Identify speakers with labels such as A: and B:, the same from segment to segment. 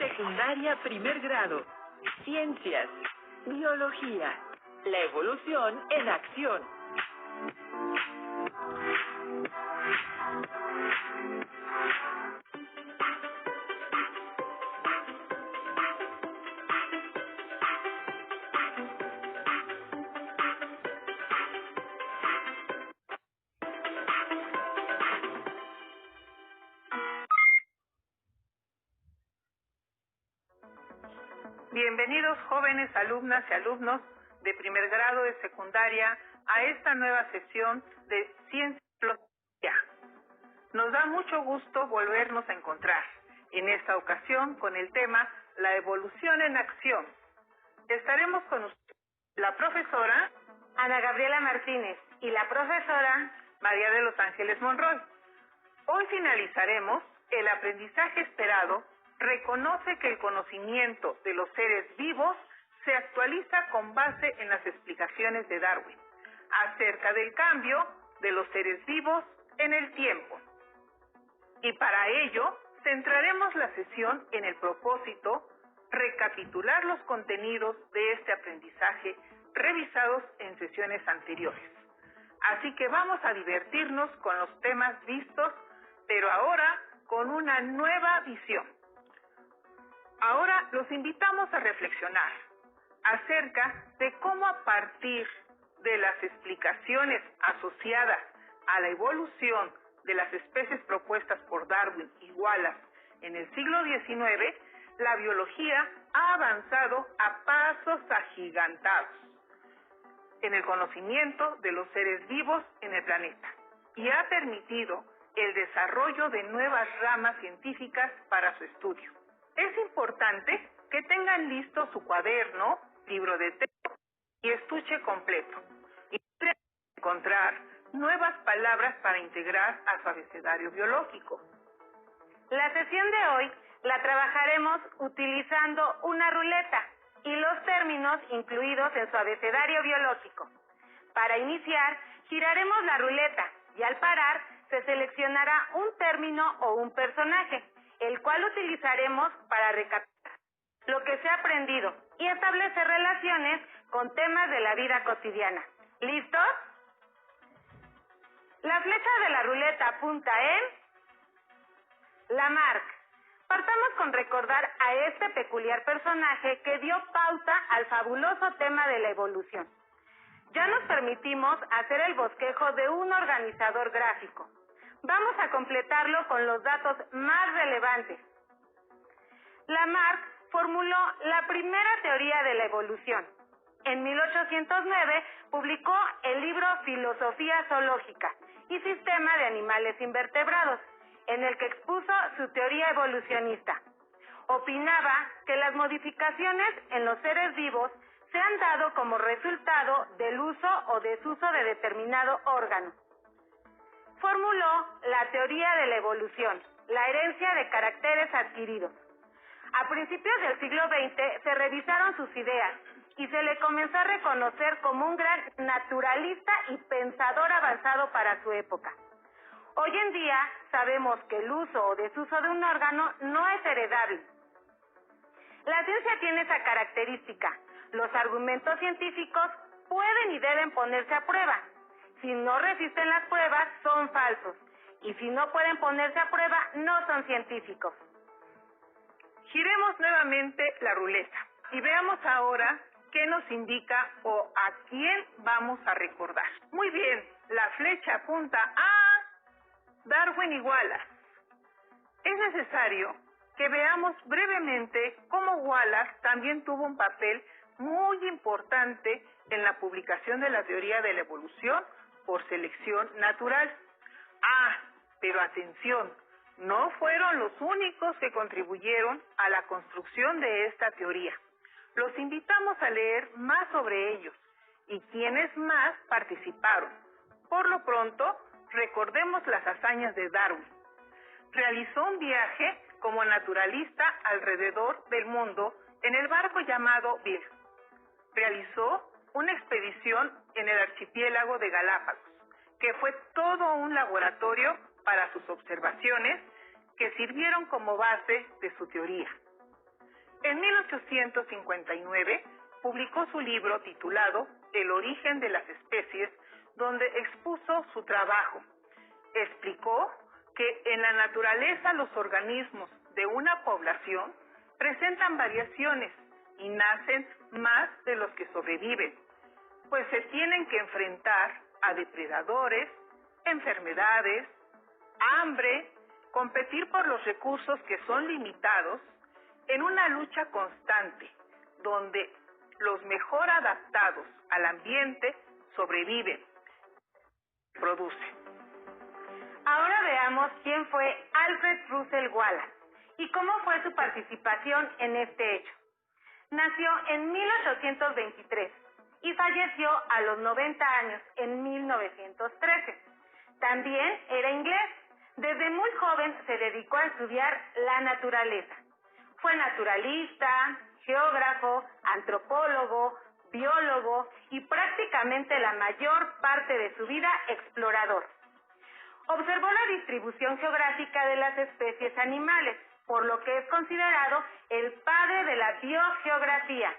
A: Secundaria primer grado. Ciencias. Biología. La evolución en acción.
B: Bienvenidos jóvenes alumnas y alumnos de primer grado de secundaria a esta nueva sesión de Ciencia y Biología. Nos da mucho gusto volvernos a encontrar, en esta ocasión con el tema La evolución en acción. Estaremos con ustedes, la profesora
C: Ana Gabriela Martínez y la profesora
B: María de los Ángeles Monroy. Hoy finalizaremos el aprendizaje esperado. Reconoce que el conocimiento de los seres vivos se actualiza con base en las explicaciones de Darwin acerca del cambio de los seres vivos en el tiempo. Y para ello, centraremos la sesión en el propósito recapitular los contenidos de este aprendizaje revisados en sesiones anteriores. Así que vamos a divertirnos con los temas vistos, pero ahora con una nueva visión. Ahora los invitamos a reflexionar acerca de cómo a partir de las explicaciones asociadas a la evolución de las especies propuestas por Darwin y Wallace en el siglo XIX, la biología ha avanzado a pasos agigantados en el conocimiento de los seres vivos en el planeta y ha permitido el desarrollo de nuevas ramas científicas para su estudio. Es importante que tengan listo su cuaderno, libro de texto y estuche completo y puedan encontrar nuevas palabras para integrar a su abecedario biológico.
C: La sesión de hoy la trabajaremos utilizando una ruleta y los términos incluidos en su abecedario biológico. Para iniciar, giraremos la ruleta y al parar se seleccionará un término o un personaje, el cual utilizaremos para recapitular lo que se ha aprendido y establecer relaciones con temas de la vida cotidiana. ¿Listos? La flecha de la ruleta apunta en Lamarck. Partamos con recordar a este peculiar personaje que dio pauta al fabuloso tema de la evolución. Ya nos permitimos hacer el bosquejo de un organizador gráfico. Vamos a completarlo con los datos más relevantes. Lamarck formuló la primera teoría de la evolución. En 1809 publicó el libro Filosofía Zoológica y Sistema de Animales Invertebrados, en el que expuso su teoría evolucionista. Opinaba que las modificaciones en los seres vivos se han dado como resultado del uso o desuso de determinado órgano. Formuló la teoría de la evolución, la herencia de caracteres adquiridos. A principios del siglo XX se revisaron sus ideas y se le comenzó a reconocer como un gran naturalista y pensador avanzado para su época. Hoy en día sabemos que el uso o desuso de un órgano no es heredable. La ciencia tiene esa característica. Los argumentos científicos pueden y deben ponerse a prueba. Si no resisten las pruebas, son falsos. Y si no pueden ponerse a prueba, no son científicos.
B: Giremos nuevamente la ruleta y veamos ahora qué nos indica o a quién vamos a recordar. Muy bien, la flecha apunta a Darwin y Wallace. Es necesario que veamos brevemente cómo Wallace también tuvo un papel muy importante en la publicación de la teoría de la evolución por selección natural. Pero atención, no fueron los únicos que contribuyeron a la construcción de esta teoría. Los invitamos a leer más sobre ellos y quienes más participaron. Por lo pronto, recordemos las hazañas de Darwin. Realizó un viaje como naturalista alrededor del mundo en el barco llamado Beagle. Realizó una expedición en el archipiélago de Galápagos, que fue todo un laboratorio para sus observaciones que sirvieron como base de su teoría. En 1859 publicó su libro titulado El origen de las especies, donde expuso su trabajo. Explicó que en la naturaleza los organismos de una población presentan variaciones y nacen más de los que sobreviven, pues se tienen que enfrentar a depredadores, enfermedades, hambre, competir por los recursos que son limitados en una lucha constante, donde los mejor adaptados al ambiente sobreviven, producen.
C: Ahora veamos quién fue Alfred Russel Wallace y cómo fue su participación en este hecho. Nació en 1823 y falleció a los 90 años en 1913. También era inglés. Desde muy joven se dedicó a estudiar la naturaleza. Fue naturalista, geógrafo, antropólogo, biólogo y prácticamente la mayor parte de su vida explorador. Observó la distribución geográfica de las especies animales, por lo que es considerado el padre de la biogeografía.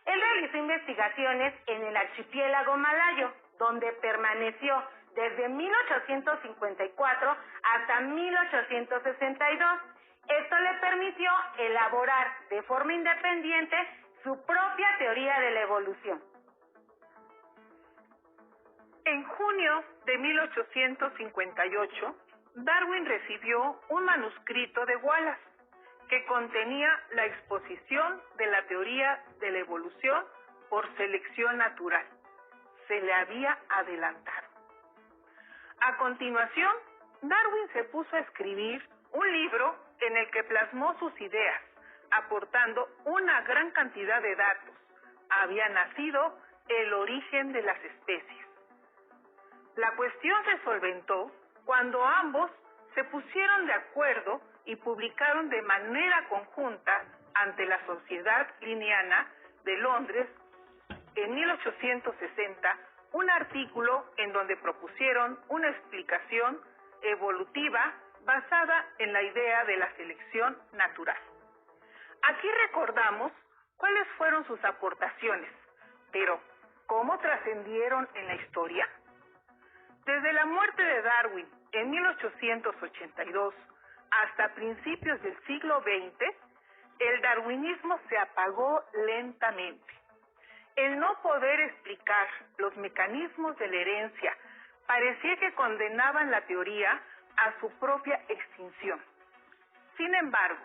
C: Él realizó investigaciones en el archipiélago malayo, donde permaneció desde 1854 hasta 1862. Esto le permitió elaborar de forma independiente su propia teoría de la evolución.
B: En junio de 1858, Darwin recibió un manuscrito de Wallace que contenía la exposición de la teoría de la evolución por selección natural. Se le había adelantado. A continuación, Darwin se puso a escribir un libro en el que plasmó sus ideas, aportando una gran cantidad de datos. Había nacido el origen de las especies. La cuestión se solventó cuando ambos se pusieron de acuerdo y publicaron de manera conjunta ante la Sociedad Linneana de Londres en 1860 un artículo en donde propusieron una explicación evolutiva basada en la idea de la selección natural. Aquí recordamos cuáles fueron sus aportaciones, pero ¿cómo trascendieron en la historia? Desde la muerte de Darwin en 1882 hasta principios del siglo XX, el darwinismo se apagó lentamente. El no poder explicar los mecanismos de la herencia parecía que condenaban la teoría a su propia extinción. Sin embargo,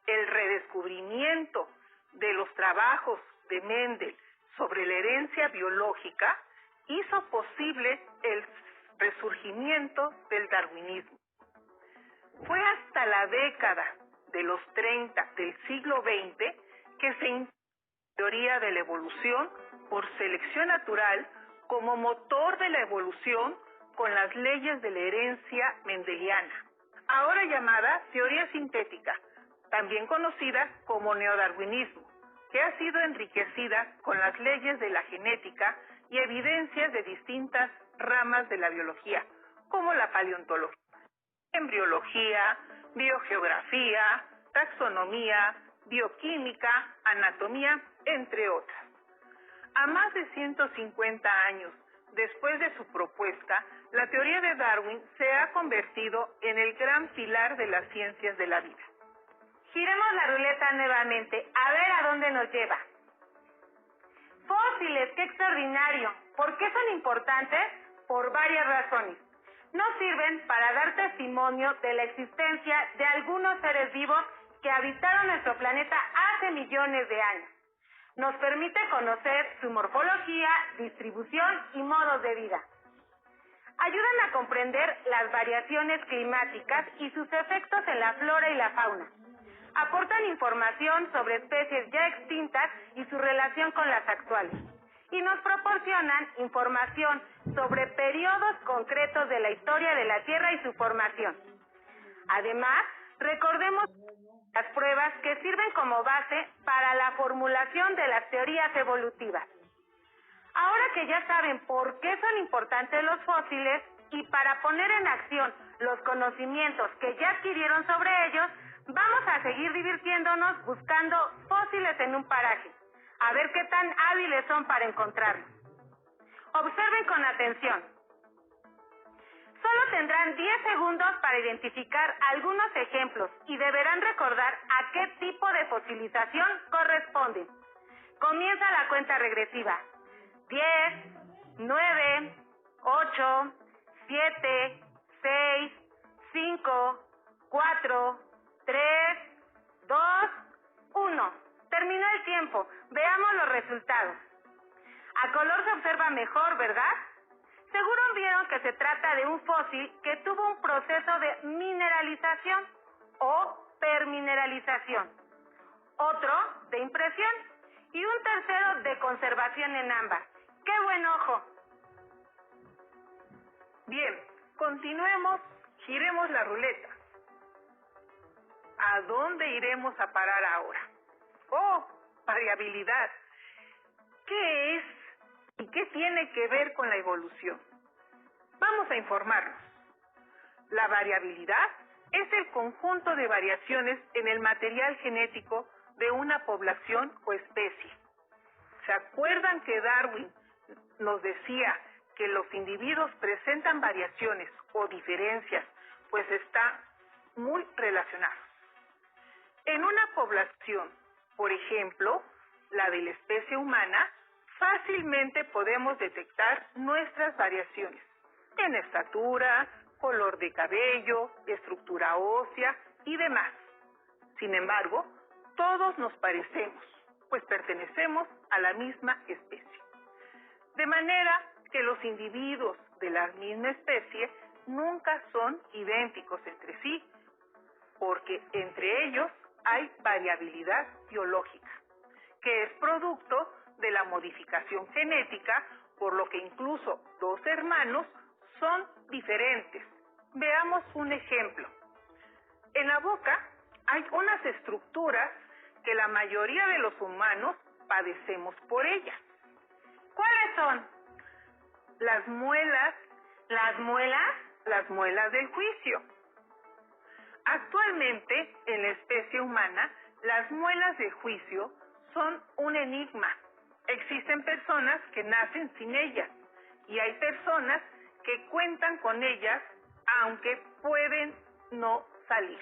B: el redescubrimiento de los trabajos de Mendel sobre la herencia biológica hizo posible el resurgimiento del darwinismo. Fue hasta la década de los 30 del siglo XX que se integró la teoría de la evolución por selección natural como motor de la evolución con las leyes de la herencia mendeliana, ahora llamada teoría sintética, también conocida como neodarwinismo, que ha sido enriquecida con las leyes de la genética y evidencias de distintas ramas de la biología, como la paleontología, embriología, biogeografía, taxonomía, bioquímica, anatomía, entre otras. A más de 150 años después de su propuesta, la teoría de Darwin se ha convertido en el gran pilar de las ciencias de la vida.
C: Giremos la ruleta nuevamente, a ver a dónde nos lleva. Fósiles, qué extraordinario. ¿Por qué son importantes? Por varias razones. Nos sirven para dar testimonio de la existencia de algunos seres vivos que habitaron nuestro planeta hace millones de años. Nos permite conocer su morfología, distribución y modos de vida. Ayudan a comprender las variaciones climáticas y sus efectos en la flora y la fauna. Aportan información sobre especies ya extintas y su relación con las actuales. Y nos proporcionan información sobre periodos concretos de la historia de la Tierra y su formación. Además, recordemos las pruebas que sirven como base para la formulación de las teorías evolutivas. Ahora que ya saben por qué son importantes los fósiles y para poner en acción los conocimientos que ya adquirieron sobre ellos, Vamos a seguir divirtiéndonos buscando fósiles en un paraje, a ver qué tan hábiles son para encontrarlos. Observen con atención. Solo tendrán 10 segundos para identificar algunos ejemplos y deberán recordar a qué tipo de fosilización corresponden. Comienza la cuenta regresiva. 10, 9, 8, 7, 6, 5, 4, 3, 2, 1. Terminó el tiempo. Veamos los resultados. A color se observa mejor, ¿verdad? Seguro vieron que se trata de un fósil que tuvo un proceso de mineralización o permineralización, otro de impresión y un tercero de conservación en ámbar. ¡Qué buen ojo!
B: Bien, continuemos, giremos la ruleta. ¿A dónde iremos a parar ahora? ¡Oh! Variabilidad. ¿Qué es y qué tiene que ver con la evolución? Vamos a informarnos. La variabilidad es el conjunto de variaciones en el material genético de una población o especie. ¿Se acuerdan que Darwin nos decía que los individuos presentan variaciones o diferencias, pues están muy relacionados? En una población, por ejemplo, la de la especie humana, fácilmente podemos detectar nuestras variaciones en estatura, color de cabello, estructura ósea y demás. Sin embargo, todos nos parecemos, pues pertenecemos a la misma especie. De manera que los individuos de la misma especie nunca son idénticos entre sí, porque entre ellos hay variabilidad biológica, que es producto de la modificación genética, por lo que incluso dos hermanos son diferentes. Veamos un ejemplo. En la boca hay unas estructuras que la mayoría de los humanos padecemos por ellas.
C: ¿Cuáles son?
B: Las muelas.
C: ¿Las muelas?
B: Las muelas del juicio. Actualmente, en la especie humana, las muelas de juicio son un enigma. Existen personas que nacen sin ellas y hay personas que cuentan con ellas, aunque pueden no salir.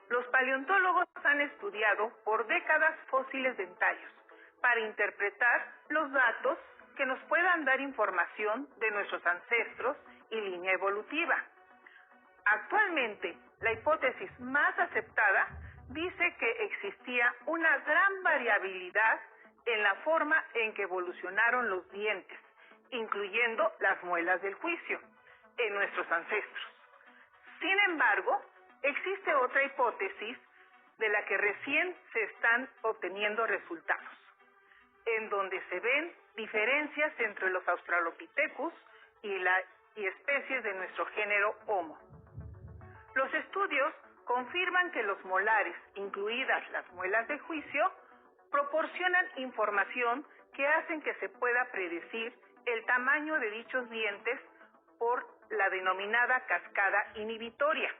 B: Los paleontólogos han estudiado por décadas fósiles dentarios para interpretar los datos que nos puedan dar información de nuestros ancestros y línea evolutiva. Actualmente, la hipótesis más aceptada dice que existía una gran variabilidad en la forma en que evolucionaron los dientes, incluyendo las muelas del juicio, en nuestros ancestros. Sin embargo, existe otra hipótesis de la que recién se están obteniendo resultados, en donde se ven diferencias entre los Australopithecus y especies de nuestro género Homo. Los estudios confirman que los molares, incluidas las muelas de juicio, proporcionan información que hacen que se pueda predecir el tamaño de dichos dientes por la denominada cascada inhibitoria,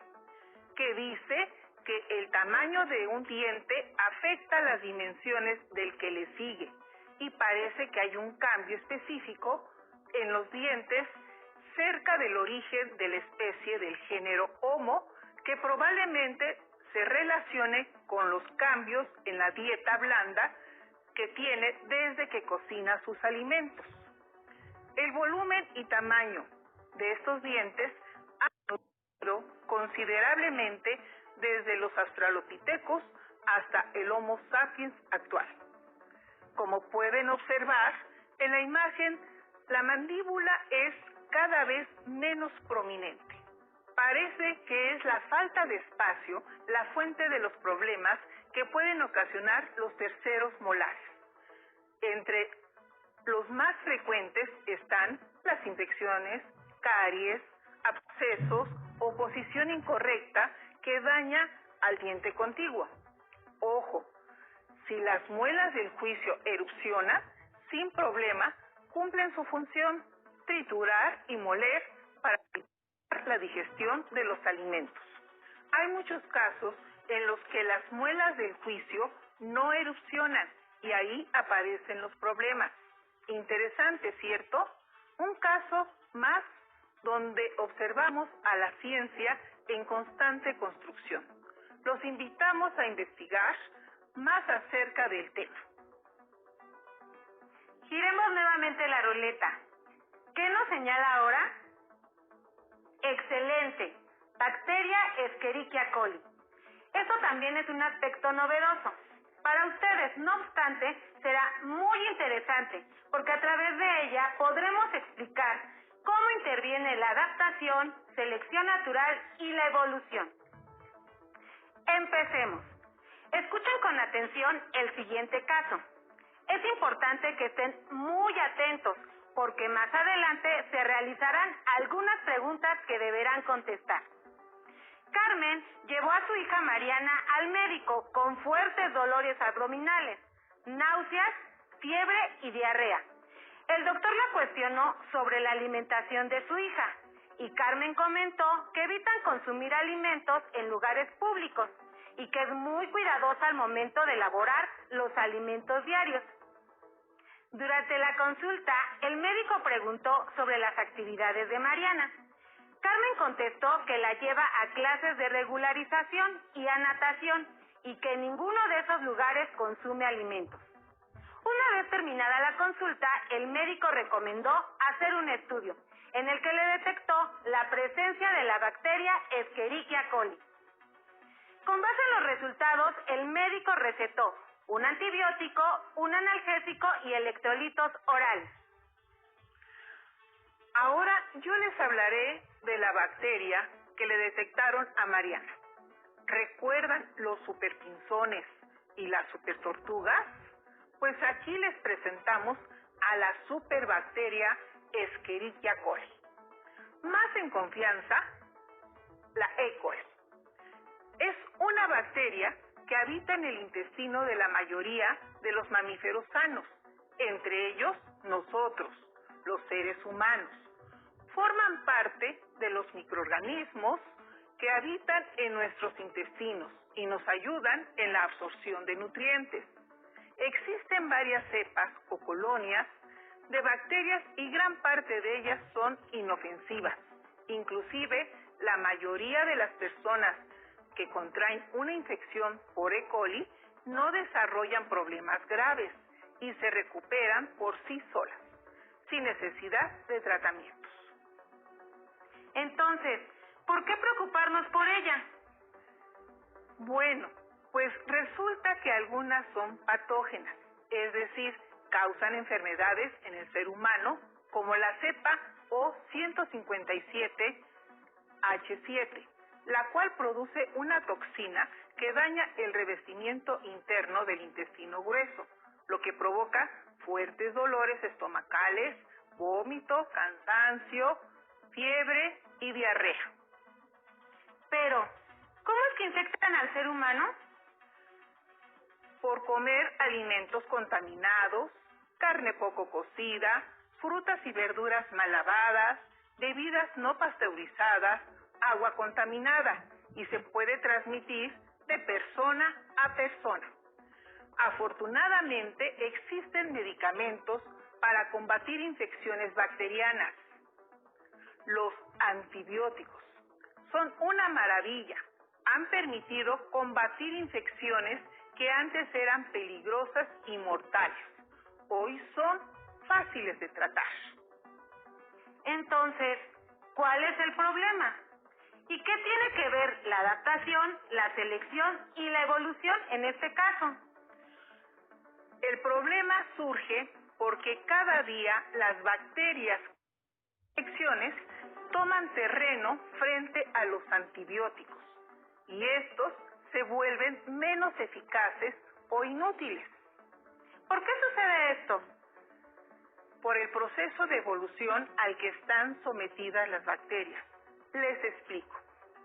B: que dice que el tamaño de un diente afecta las dimensiones del que le sigue y parece que hay un cambio específico en los dientes cerca del origen de la especie del género Homo, que probablemente se relacione con los cambios en la dieta blanda que tiene desde que cocina sus alimentos. El volumen y tamaño de estos dientes han cambiado considerablemente desde los Australopithecus hasta el Homo sapiens actual. Como pueden observar en la imagen, la mandíbula es cada vez menos prominente. Parece que es la falta de espacio la fuente de los problemas que pueden ocasionar los terceros molares. Entre los más frecuentes están las infecciones, caries, abscesos o posición incorrecta que daña al diente contiguo. Ojo, si las muelas del juicio erupcionan, sin problema, cumplen su función, triturar y moler para evitar la digestión de los alimentos. Hay muchos casos en los que las muelas del juicio no erupcionan y ahí aparecen los problemas. Interesante, ¿cierto? Un caso más donde observamos a la ciencia en constante construcción. Los invitamos a investigar más acerca del tema.
C: Giremos nuevamente la ruleta. ¿Qué nos señala ahora? Excelente. Bacteria Escherichia coli. Esto también es un aspecto novedoso. Para ustedes, no obstante, será muy interesante, porque a través de ella podremos explicar cómo interviene la adaptación, selección natural y la evolución. Empecemos. Escuchen con atención el siguiente caso. Es importante que estén muy atentos, porque más adelante se realizarán algunas preguntas que deberán contestar. Carmen llevó a su hija Mariana al médico con fuertes dolores abdominales, náuseas, fiebre y diarrea. El doctor la cuestionó sobre la alimentación de su hija y Carmen comentó que evitan consumir alimentos en lugares públicos y que es muy cuidadosa al momento de elaborar los alimentos diarios. Durante la consulta, el médico preguntó sobre las actividades de Mariana. Carmen contestó que la lleva a clases de regularización y a natación y que en ninguno de esos lugares consume alimentos. Una vez terminada la consulta, el médico recomendó hacer un estudio en el que le detectó la presencia de la bacteria Escherichia coli. Con base en los resultados, el médico recetó un antibiótico, un analgésico y electrolitos orales.
B: Ahora yo les hablaré de la bacteria que le detectaron a Mariana. ¿Recuerdan los superpinzones y las supertortugas? Pues aquí les presentamos a la superbacteria Escherichia coli. Más en confianza, la E. coli. Es una bacteria que habita en el intestino de la mayoría de los mamíferos sanos, entre ellos nosotros, los seres humanos. Forman parte de los microorganismos que habitan en nuestros intestinos y nos ayudan en la absorción de nutrientes. Existen varias cepas o colonias de bacterias y gran parte de ellas son inofensivas. Inclusive, la mayoría de las personas que contraen una infección por E. coli no desarrollan problemas graves y se recuperan por sí solas, sin necesidad de tratamientos.
C: Entonces, ¿por qué preocuparnos por ella?
B: Bueno, pues resulta que algunas son patógenas, es decir, causan enfermedades en el ser humano, como la cepa O157H7, la cual produce una toxina que daña el revestimiento interno del intestino grueso, lo que provoca fuertes dolores estomacales, vómito, cansancio, fiebre y diarrea.
C: Pero, ¿cómo es que infectan al ser humano?
B: Por comer alimentos contaminados, carne poco cocida, frutas y verduras mal lavadas, bebidas no pasteurizadas, agua contaminada, y se puede transmitir de persona a persona. Afortunadamente existen medicamentos para combatir infecciones bacterianas. Los antibióticos son una maravilla. Han permitido combatir infecciones que antes eran peligrosas y mortales. Hoy son fáciles de tratar.
C: Entonces, ¿cuál es el problema? ¿Y qué tiene que ver la adaptación, la selección y la evolución en este caso?
B: El problema surge porque cada día las bacterias y infecciones toman terreno frente a los antibióticos y estos se vuelven menos eficaces o inútiles.
C: ¿Por qué sucede esto?
B: Por el proceso de evolución al que están sometidas las bacterias. Les explico.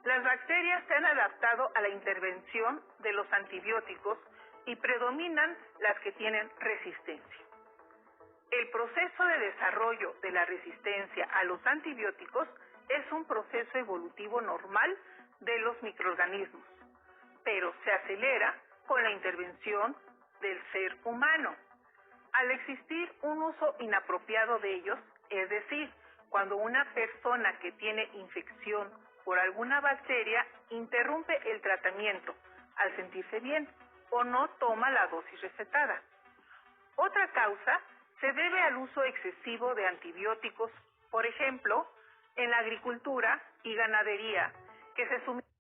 B: Las bacterias se han adaptado a la intervención de los antibióticos y predominan las que tienen resistencia. El proceso de desarrollo de la resistencia a los antibióticos es un proceso evolutivo normal de los microorganismos. pero se acelera con la intervención del ser humano. Al existir un uso inapropiado de ellos, es decir, cuando una persona que tiene infección por alguna bacteria interrumpe el tratamiento al sentirse bien o no toma la dosis recetada. Otra causa se debe al uso excesivo de antibióticos, por ejemplo, en la agricultura y ganadería, que se suministran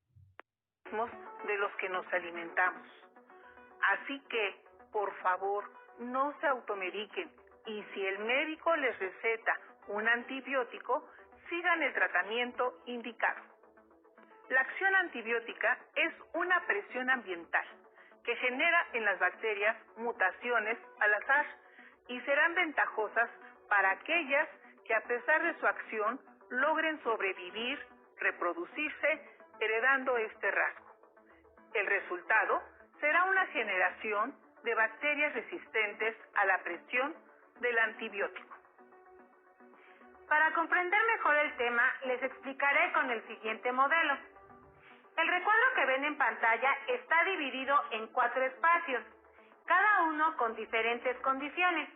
B: de los que nos alimentamos. Así que, por favor, no se automediquen y si el médico les receta un antibiótico, sigan el tratamiento indicado. La acción antibiótica es una presión ambiental que genera en las bacterias mutaciones al azar y serán ventajosas para aquellas que a pesar de su acción logren sobrevivir, reproducirse, heredando este rasgo. El resultado será una generación de bacterias resistentes a la presión del antibiótico.
C: Para comprender mejor el tema, les explicaré con el siguiente modelo. El recuadro que ven en pantalla está dividido en 4 espacios, cada uno con diferentes condiciones.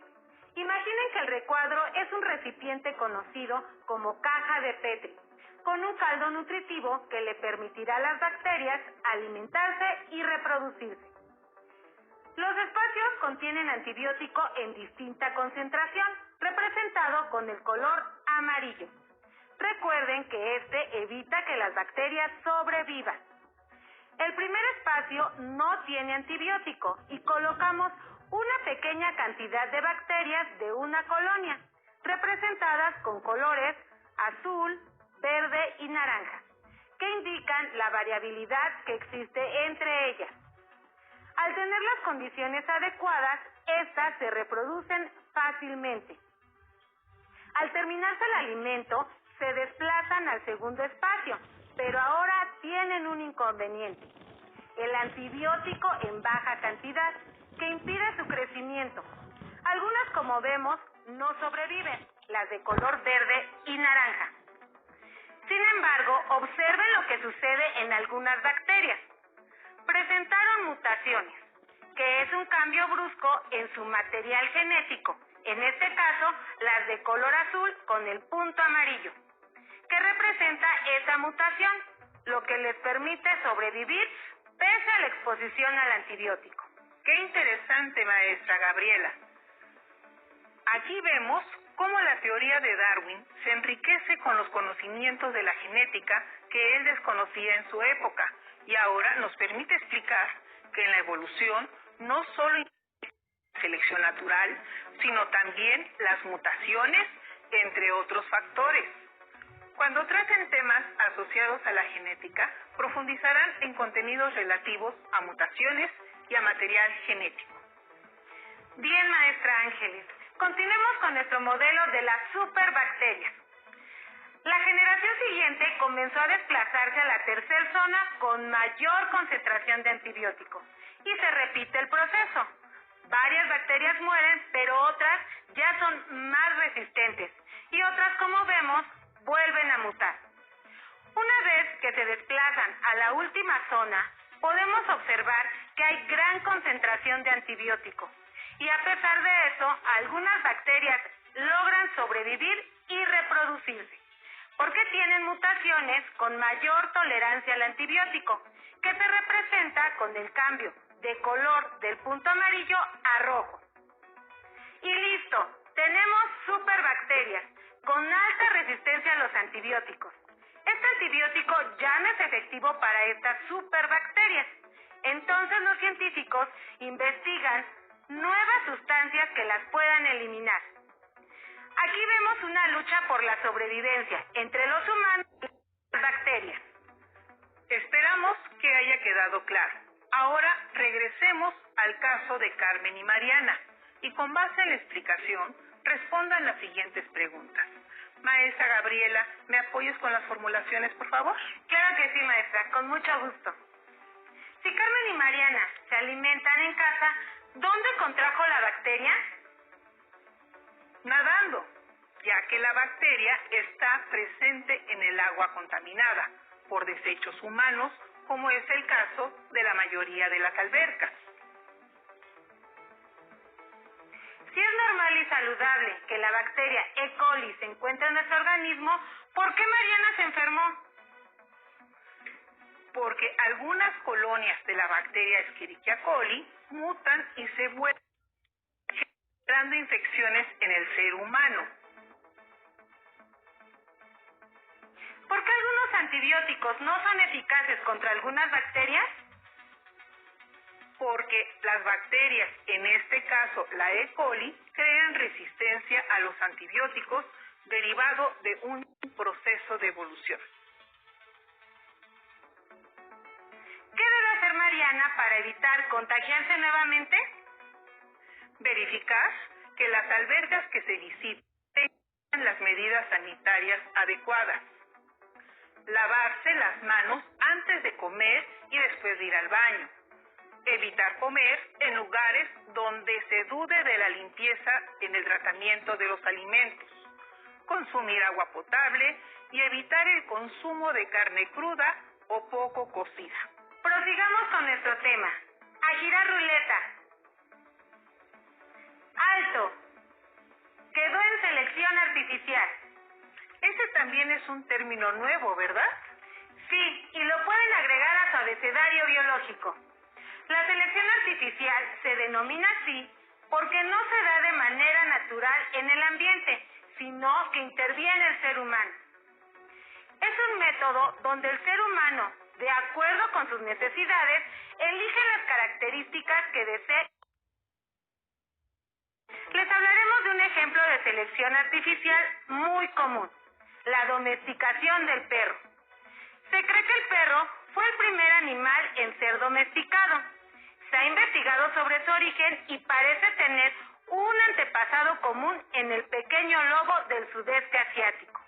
C: Imaginen que el recuadro es un recipiente conocido como caja de Petri, con un caldo nutritivo que le permitirá a las bacterias alimentarse y reproducirse. Los espacios contienen antibiótico en distinta concentración, representado con el color amarillo. Recuerden que este evita que las bacterias sobrevivan. El primer espacio no tiene antibiótico y colocamos una pequeña cantidad de bacterias de una colonia, representadas con colores azul, verde y naranja, que indican la variabilidad que existe entre ellas. Al tener las condiciones adecuadas, estas se reproducen fácilmente. Al terminarse el alimento, se desplazan al segundo espacio, pero ahora tienen un inconveniente: el antibiótico en baja cantidad, que impide su crecimiento. Algunas, como vemos, no sobreviven, las de color verde y naranja. Sin embargo, observen lo que sucede en algunas bacterias. Presentaron mutaciones, que es un cambio brusco en su material genético, en este caso las de color azul con el punto amarillo, que representa esa mutación, lo que les permite sobrevivir pese a la exposición al antibiótico.
B: ¡Qué interesante, maestra Gabriela! Aquí vemos cómo la teoría de Darwin se enriquece con los conocimientos de la genética que él desconocía en su época y ahora nos permite explicar que en la evolución no solo hay selección natural, sino también las mutaciones, entre otros factores. Cuando traten temas asociados a la genética, profundizarán en contenidos relativos a mutaciones y a material genético.
C: Bien, maestra Ángeles, continuemos con nuestro modelo de las superbacterias. La generación siguiente comenzó a desplazarse a la tercera zona con mayor concentración de antibiótico y se repite el proceso. Varias bacterias mueren, pero otras ya son más resistentes y otras, como vemos, vuelven a mutar. Una vez que se desplazan a la última zona, podemos observar que hay gran concentración de antibiótico y a pesar de eso, algunas bacterias logran sobrevivir y reproducirse, porque tienen mutaciones con mayor tolerancia al antibiótico, que se representa con el cambio de color del punto amarillo a rojo. Y listo, tenemos superbacterias con alta resistencia a los antibióticos. Este antibiótico ya no es efectivo para estas superbacterias. Entonces los científicos investigan nuevas sustancias que las puedan eliminar. Aquí vemos una lucha por la sobrevivencia entre los humanos y las bacterias.
B: Esperamos que haya quedado claro. Ahora regresemos al caso de Carmen y Mariana y con base en la explicación respondan las siguientes preguntas. Maestra Gabriela, ¿me apoyas con las formulaciones, por favor?
C: Claro que sí, maestra, con mucho gusto. Si Carmen y Mariana se alimentan en casa, ¿dónde contrajo la bacteria?
B: Nadando, ya que la bacteria está presente en el agua contaminada por desechos humanos como es el caso de la mayoría de las albercas.
C: Si es normal y saludable que la bacteria E. coli se encuentre en nuestro organismo, ¿por qué Mariana se enfermó?
B: Porque algunas colonias de la bacteria Escherichia coli mutan y se vuelven generando infecciones en el ser humano.
C: ¿Por qué algunos antibióticos no son eficaces contra algunas bacterias?
B: Porque las bacterias, en este caso la E. coli, crean resistencia a los antibióticos derivado de un proceso de evolución.
C: ¿Qué debe hacer Mariana para evitar contagiarse nuevamente?
B: Verificar que las albercas que se visiten tengan las medidas sanitarias adecuadas. Lavarse las manos antes de comer y después de ir al baño. Evitar comer en lugares donde se dude de la limpieza en el tratamiento de los alimentos. Consumir agua potable y evitar el consumo de carne cruda o poco cocida.
C: Prosigamos con nuestro tema. A girar ruleta. Alto. Quedó en selección artificial.
B: Ese también es un término nuevo, ¿verdad?
C: Sí, y lo pueden agregar a su abecedario biológico. La selección artificial se denomina así porque no se da de manera natural en el ambiente, sino que interviene el ser humano. Es un método donde el ser humano, de acuerdo con sus necesidades, elige las características que desea. Les hablaremos de un ejemplo de selección artificial muy común, la domesticación del perro. Se cree que el perro fue el primer animal en ser domesticado. Se ha investigado sobre su origen y parece tener un antepasado común en el pequeño lobo del sudeste asiático.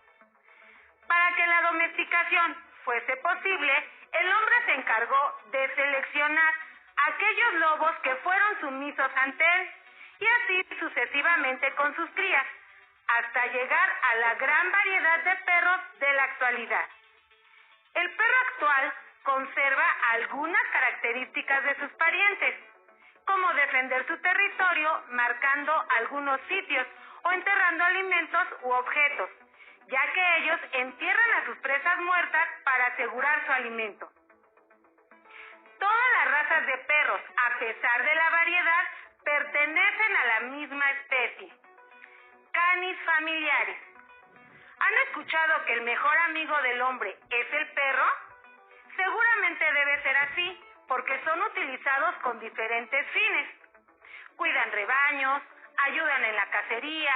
C: Para que la domesticación fuese posible, el hombre se encargó de seleccionar aquellos lobos que fueron sumisos ante él, y así sucesivamente con sus crías, hasta llegar a la gran variedad de perros de la actualidad. El perro actual conserva algunas características de sus parientes, como defender su territorio marcando algunos sitios o enterrando alimentos u objetos, ya que ellos entierran a sus presas muertas para asegurar su alimento. Todas las razas de perros, a pesar de la variedad, pertenecen a la misma especie, Canis familiaris. ¿Han escuchado que el mejor amigo del hombre es el perro? Seguramente debe ser así, porque son utilizados con diferentes fines. Cuidan rebaños, ayudan en la cacería,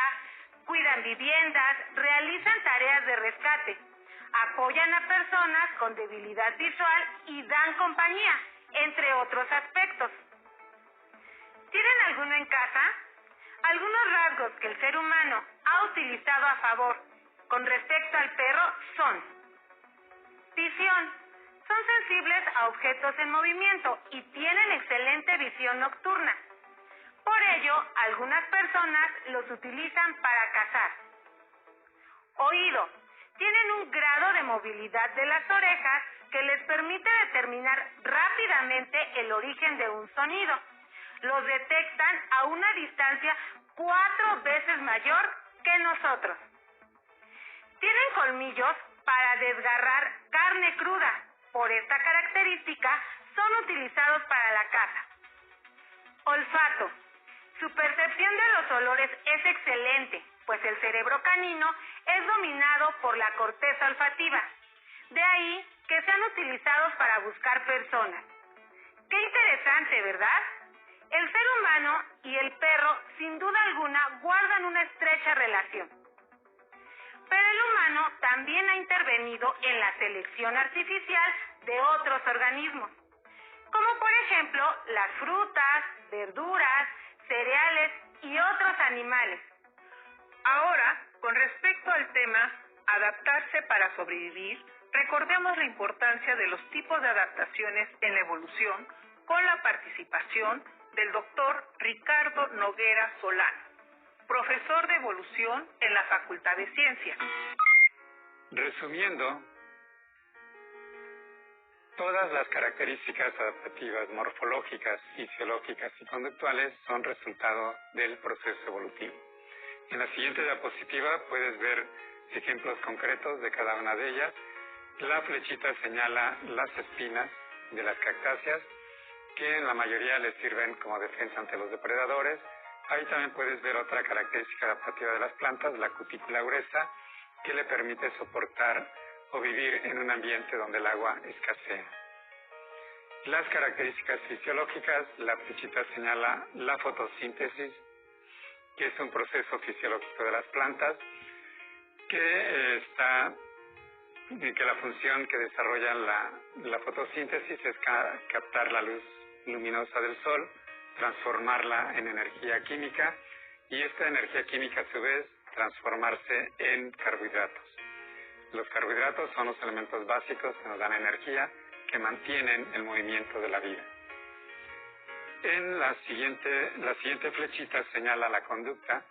C: cuidan viviendas, realizan tareas de rescate, apoyan a personas con debilidad visual y dan compañía, entre otros aspectos. ¿Tienen alguno en casa? Algunos rasgos que el ser humano ha utilizado a favor con respecto al perro son: visión. Son sensibles a objetos en movimiento y tienen excelente visión nocturna. Por ello, algunas personas los utilizan para cazar. Oído. Tienen un grado de movilidad de las orejas que les permite determinar rápidamente el origen de un sonido. Los detectan a una distancia 4 veces mayor que nosotros. Tienen colmillos para desgarrar carne cruda. Por esta característica, son utilizados para la caza. Olfato. Su percepción de los olores es excelente, pues el cerebro canino es dominado por la corteza olfativa. De ahí que sean utilizados para buscar personas. Qué interesante, ¿verdad? El ser humano y el perro, sin duda alguna, guardan una estrecha relación. Pero el humano también ha intervenido en la selección artificial de otros organismos, como por ejemplo las frutas, verduras, cereales y otros animales.
B: Ahora, con respecto al tema adaptarse para sobrevivir, recordemos la importancia de los tipos de adaptaciones en la evolución con la participación del doctor Ricardo Noguera Solano, profesor de evolución en la Facultad de Ciencias.
D: Resumiendo, Todas las características adaptativas, morfológicas, fisiológicas y conductuales son resultado del proceso evolutivo. En la siguiente diapositiva puedes ver ejemplos concretos de cada una de ellas. La flechita señala las espinas de las cactáceas, que en la mayoría les sirven como defensa ante los depredadores. Ahí también puedes ver otra característica adaptativa de las plantas, la cutícula gruesa, que le permite soportar o vivir en un ambiente donde el agua escasea. Las características fisiológicas, la flechita señala la fotosíntesis, que es un proceso fisiológico de las plantas, que la función que desarrolla la fotosíntesis es captar la luz luminosa del sol, transformarla en energía química, y esta energía química a su vez transformarse en carbohidratos. Los carbohidratos son los elementos básicos que nos dan energía, que mantienen el movimiento de la vida. En la siguiente flechita señala la conducta,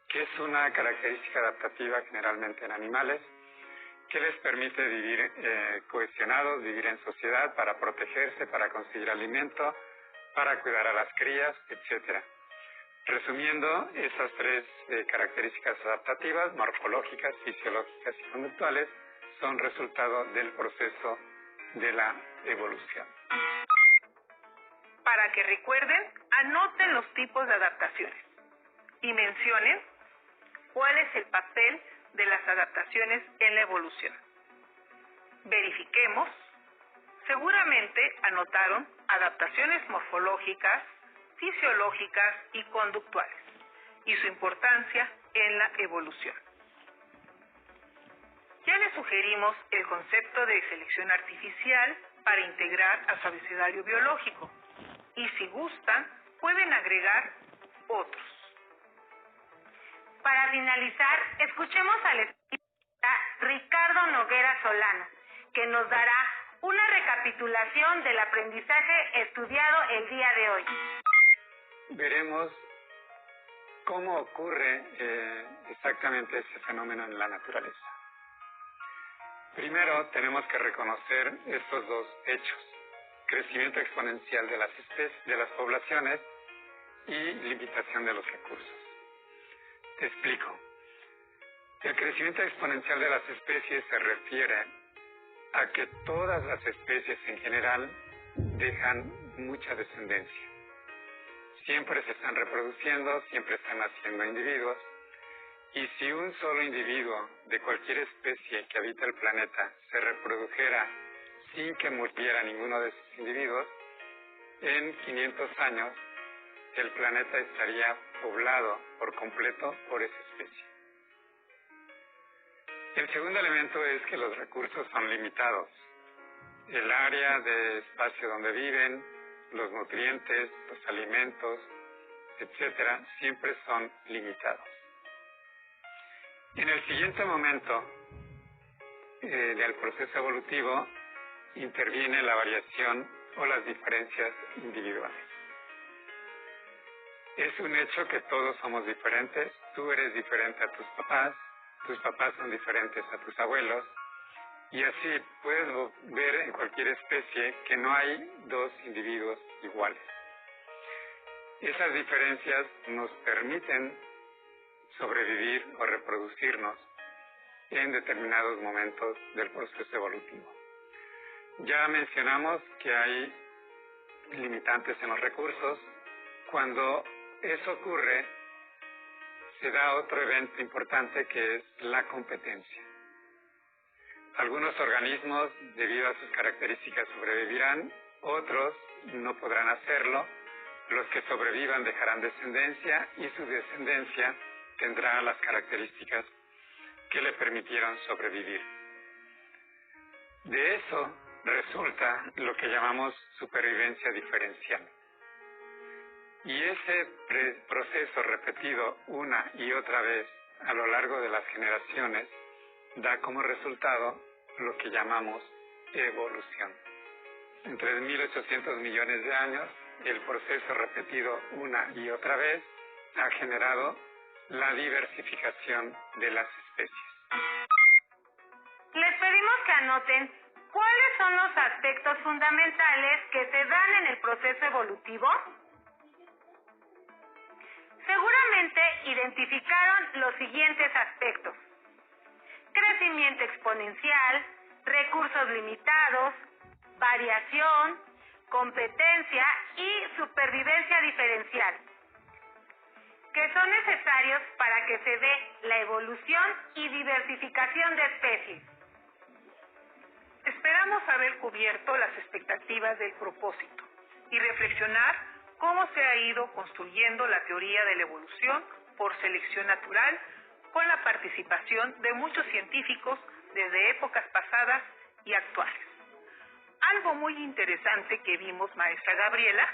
D: que es una característica adaptativa generalmente en animales, que les permite vivir cohesionados, vivir en sociedad para protegerse, para conseguir alimento, para cuidar a las crías, etc. Resumiendo, esas tres características adaptativas, morfológicas, fisiológicas y conductuales, son resultado del proceso de la evolución.
B: Para que recuerden, anoten los tipos de adaptaciones y mencionen cuál es el papel de las adaptaciones en la evolución. Verifiquemos. Seguramente anotaron adaptaciones morfológicas, fisiológicas y conductuales, y su importancia en la evolución. Ya les sugerimos el concepto de selección artificial para integrar a su abecedario biológico, y si gustan, pueden agregar otros.
C: Para finalizar, escuchemos al especialista Ricardo Noguera Solano, que nos dará una recapitulación del aprendizaje estudiado el día de hoy.
D: Veremos cómo ocurre exactamente ese fenómeno en la naturaleza. Primero tenemos que reconocer estos dos hechos: crecimiento exponencial de las especies, de las poblaciones, y limitación de los recursos. Te explico. El crecimiento exponencial de las especies se refiere a que todas las especies en general dejan mucha descendencia. Siempre se están reproduciendo, siempre están naciendo individuos, y si un solo individuo de cualquier especie que habita el planeta se reprodujera sin que muriera ninguno de esos individuos, en 500 años el planeta estaría poblado por completo por esa especie. El segundo elemento es que los recursos son limitados. El área de espacio donde viven, los nutrientes, los alimentos, etcétera, siempre son limitados. En el siguiente momento del proceso evolutivo interviene la variación o las diferencias individuales. Es un hecho que todos somos diferentes. Tú eres diferente a tus papás son diferentes a tus abuelos, y así puedes ver en cualquier especie que no hay dos individuos iguales. Esas diferencias nos permiten sobrevivir o reproducirnos en determinados momentos del proceso evolutivo. Ya mencionamos que hay limitantes en los recursos. Cuando eso ocurre, se da otro evento importante, que es la competencia. Algunos organismos, debido a sus características, sobrevivirán, otros no podrán hacerlo. Los que sobrevivan dejarán descendencia, y su descendencia tendrá las características que le permitieron sobrevivir. De eso resulta lo que llamamos supervivencia diferencial. Y ese proceso repetido una y otra vez a lo largo de las generaciones da como resultado lo que llamamos evolución. Entre 1.800 millones de años, el proceso repetido una y otra vez ha generado la diversificación de las especies.
C: Les pedimos que anoten ¿Cuáles son los aspectos fundamentales que se dan en el proceso evolutivo? Seguramente identificaron los siguientes aspectos: crecimiento exponencial, recursos limitados, variación, competencia y supervivencia diferencial, que son necesarios para que se dé la evolución y diversificación de especies.
B: Esperamos haber cubierto las expectativas del propósito y reflexionar cómo se ha ido construyendo la teoría de la evolución por selección natural con la participación de muchos científicos desde épocas pasadas y actuales. Algo muy interesante que vimos, maestra Gabriela,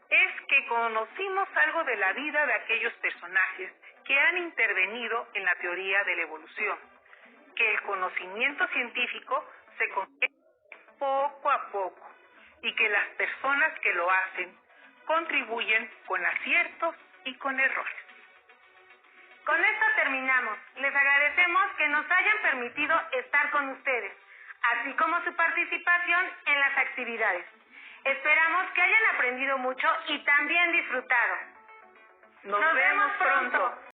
B: es que conocimos algo de la vida de aquellos personajes que han intervenido en la teoría de la evolución, que el conocimiento científico se construye poco a poco y que las personas que lo hacen contribuyen con aciertos y con errores.
C: Con esto terminamos. Les agradecemos que nos hayan permitido estar con ustedes, así como su participación en las actividades. Esperamos que hayan aprendido mucho y también disfrutado.
B: Nos vemos pronto.